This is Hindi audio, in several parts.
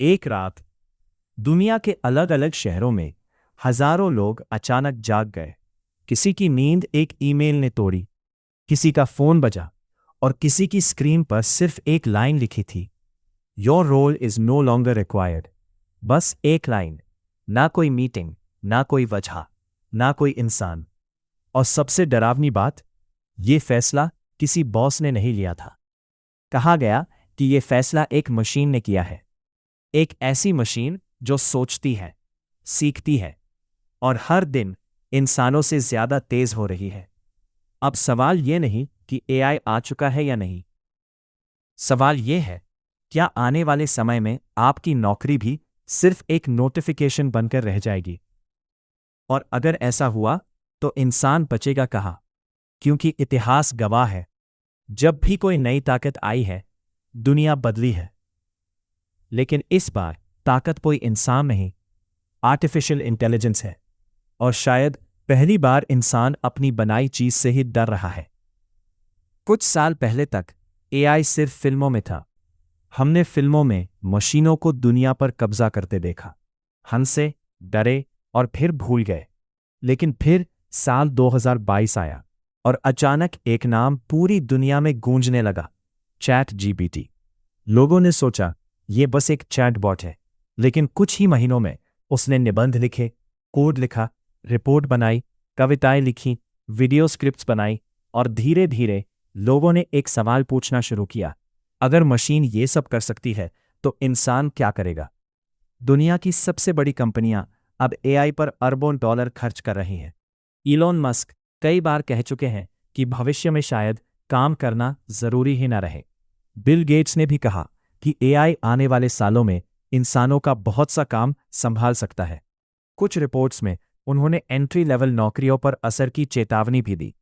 एक रात दुनिया के अलग अलग शहरों में हजारों लोग अचानक जाग गए। किसी की नींद एक ईमेल ने तोड़ी, किसी का फोन बजा और किसी की स्क्रीन पर सिर्फ एक लाइन लिखी थी, your role is no longer required. बस एक लाइन, ना कोई मीटिंग, ना कोई वजह, ना कोई इंसान। और सबसे डरावनी बात, ये फैसला किसी बॉस ने नहीं लिया था। कहा गया कि यह फैसला एक मशीन ने किया है, एक ऐसी मशीन जो सोचती है, सीखती है और हर दिन इंसानों से ज्यादा तेज हो रही है। अब सवाल यह नहीं कि एआई आ चुका है या नहीं। सवाल यह है, क्या आने वाले समय में आपकी नौकरी भी सिर्फ एक नोटिफिकेशन बनकर रह जाएगी? और अगर ऐसा हुआ तो इंसान बचेगा कहाँ? क्योंकि इतिहास गवाह है, जब भी कोई नई ताकत आई है, दुनिया बदली है। लेकिन इस बार ताकत कोई इंसान नहीं, आर्टिफिशियल इंटेलिजेंस है। और शायद पहली बार इंसान अपनी बनाई चीज से ही डर रहा है। कुछ साल पहले तक एआई सिर्फ फिल्मों में था। हमने फिल्मों में मशीनों को दुनिया पर कब्जा करते देखा, हंसे, डरे और फिर भूल गए। लेकिन फिर साल 2022 आया और अचानक एक नाम पूरी दुनिया में गूंजने लगा, चैट जीपीटी। लोगों ने सोचा ये बस एक चैटबॉट है, लेकिन कुछ ही महीनों में उसने निबंध लिखे, कोड लिखा, रिपोर्ट बनाई, कविताएं लिखी, वीडियो स्क्रिप्ट्स बनाई और धीरे धीरे लोगों ने एक सवाल पूछना शुरू किया, अगर मशीन ये सब कर सकती है तो इंसान क्या करेगा? दुनिया की सबसे बड़ी कंपनियां अब एआई पर अरबों डॉलर खर्च कर रही हैं। इलॉन मस्क कई बार कह चुके हैं कि भविष्य में शायद काम करना जरूरी ही न रहे। बिल गेट्स ने भी कहा कि एआई आने वाले सालों में इंसानों का बहुत सा काम संभाल सकता है। कुछ रिपोर्ट्स में उन्होंने एंट्री लेवल नौकरियों पर असर की चेतावनी भी दी,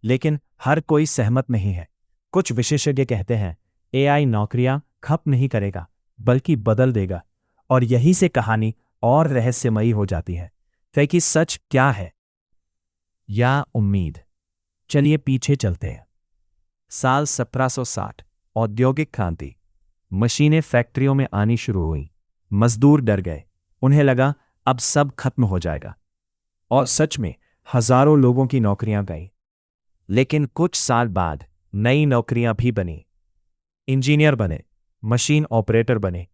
लेकिन हर कोई सहमत नहीं है। कुछ विशेषज्ञ कहते हैं एआई नौकरियां खत्म नहीं करेगा, बल्कि बदल देगा। और यहीं से कहानी और रहस्यमयी हो जाती है कि सच क्या है या उम्मीद। चलिए पीछे चलते हैं। साल 1760, औद्योगिक क्रांति। मशीनें फैक्ट्रियों में आनी शुरू हुई। मजदूर डर गए, उन्हें लगा अब सब खत्म हो जाएगा। और सच में हजारों लोगों की नौकरियां गईं। लेकिन कुछ साल बाद नई नौकरियां भी बनी। इंजीनियर बने, मशीन ऑपरेटर बने,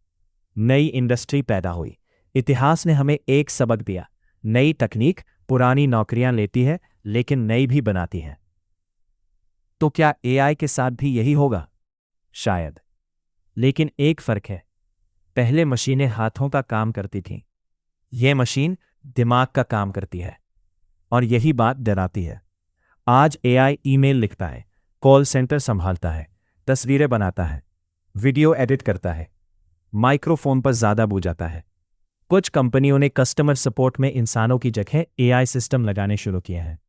नई इंडस्ट्री पैदा हुई। इतिहास ने हमें एक सबक दिया, नई तकनीक पुरानी नौकरियां लेती है, लेकिन नई भी बनाती है। तो क्या एआई के साथ भी यही होगा? शायद। लेकिन एक फर्क है, पहले मशीनें हाथों का काम करती थीं, यह मशीन दिमाग का काम करती है। और यही बात डराती है। आज एआई ईमेल लिखता है, कॉल सेंटर संभालता है, तस्वीरें बनाता है, वीडियो एडिट करता है, माइक्रोफोन पर ज्यादा बुझाता है। कुछ कंपनियों ने कस्टमर सपोर्ट में इंसानों की जगह एआई सिस्टम लगाने शुरू किए हैं।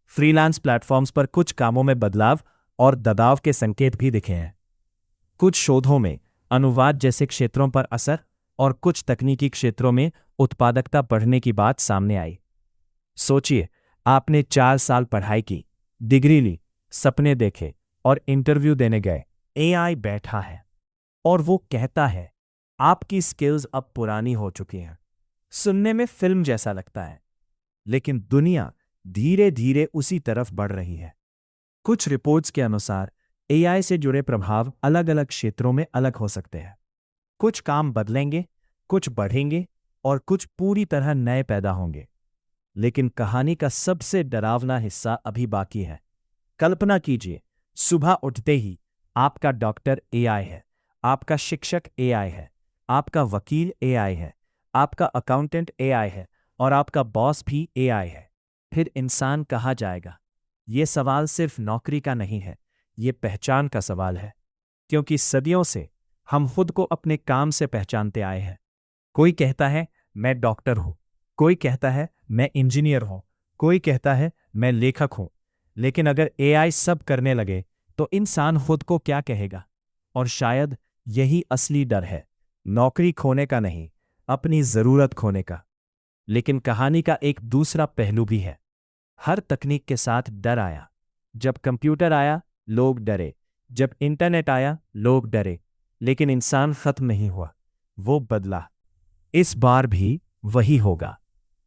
फ्रीलांस प्लेटफॉर्म्स पर कुछ कामों में बदलाव और दबाव के संकेत भी दिखे हैं। कुछ शोधों में अनुवाद जैसे क्षेत्रों पर असर और कुछ तकनीकी क्षेत्रों में उत्पादकता बढ़ने की बात सामने आई। सोचिए, आपने 4 साल पढ़ाई की, डिग्री ली, सपने देखे और इंटरव्यू देने गए। एआई बैठा है और वो कहता है आपकी स्किल्स अब पुरानी हो चुकी हैं। सुनने में फिल्म जैसा लगता है, लेकिन दुनिया धीरे धीरे उसी तरफ बढ़ रही है। कुछ रिपोर्ट्स के अनुसार एआई से जुड़े प्रभाव अलग अलग क्षेत्रों में अलग हो सकते हैं। कुछ काम बदलेंगे, कुछ बढ़ेंगे और कुछ पूरी तरह नए पैदा होंगे। लेकिन कहानी का सबसे डरावना हिस्सा अभी बाकी है। कल्पना कीजिए, सुबह उठते ही आपका डॉक्टर एआई है, आपका शिक्षक एआई है, आपका वकील एआई है, आपका अकाउंटेंट एआई है और आपका बॉस भी एआई है। फिर इंसान कहाँ जाएगा? ये सवाल सिर्फ नौकरी का नहीं है, ये पहचान का सवाल है। क्योंकि सदियों से हम खुद को अपने काम से पहचानते आए हैं। कोई कहता है मैं डॉक्टर हूं, कोई कहता है मैं इंजीनियर हूं, कोई कहता है मैं लेखक हूं। लेकिन अगर एआई सब करने लगे तो इंसान खुद को क्या कहेगा? और शायद यही असली डर है, नौकरी खोने का नहीं, अपनी जरूरत खोने का। लेकिन कहानी का एक दूसरा पहलू भी है। हर तकनीक के साथ डर आया। जब कंप्यूटर आया, लोग डरे। जब इंटरनेट आया, लोग डरे। लेकिन इंसान खत्म नहीं हुआ। वो बदला। इस बार भी वही होगा।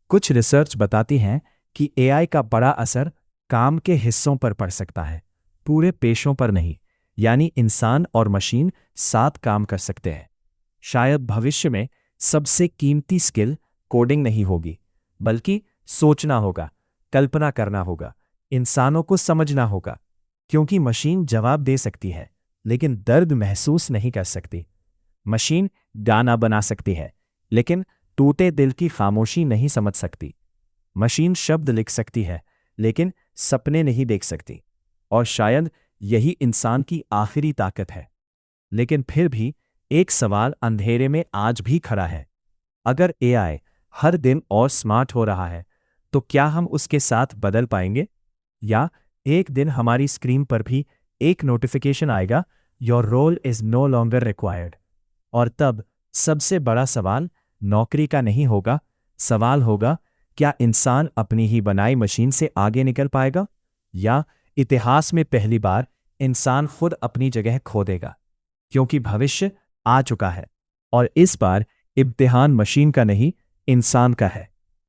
कुछ रिसर्च बताती हैं कि एआई का बड़ा असर काम के हिस्सों पर पड़ सकता है, पूरे पेशों पर नहीं। यानी इंसान और मशीन साथ काम कर सकते हैं। शायद भविष्य में सबसे कीमती स्किल कोडिंग नहीं होगी, बल्कि सोचना होगा, कल्पना करना होगा, इंसानों को समझना होगा। क्योंकि मशीन जवाब दे सकती है, लेकिन दर्द महसूस नहीं कर सकती। मशीन गाना बना सकती है, लेकिन टूटे दिल की खामोशी नहीं समझ सकती। मशीन शब्द लिख सकती है, लेकिन सपने नहीं देख सकती। और शायद यही इंसान की आखिरी ताकत है। लेकिन फिर भी एक सवाल अंधेरे में आज भी खड़ा है। अगर एआई हर दिन और स्मार्ट हो रहा है, तो क्या हम उसके साथ बदल पाएंगे? या एक दिन हमारी स्क्रीन पर भी एक नोटिफिकेशन आएगा, your role is no longer required. और तब सबसे बड़ा सवाल नौकरी का नहीं होगा, सवाल होगा, क्या इंसान अपनी ही बनाई मशीन से आगे निकल पाएगा, या इतिहास में पहली बार इंसान खुद अपनी जगह खो देगा। क्योंकि भविष्य आ चुका है, और इस बार इम्तिहान मशीन का नहीं, इंसान का है।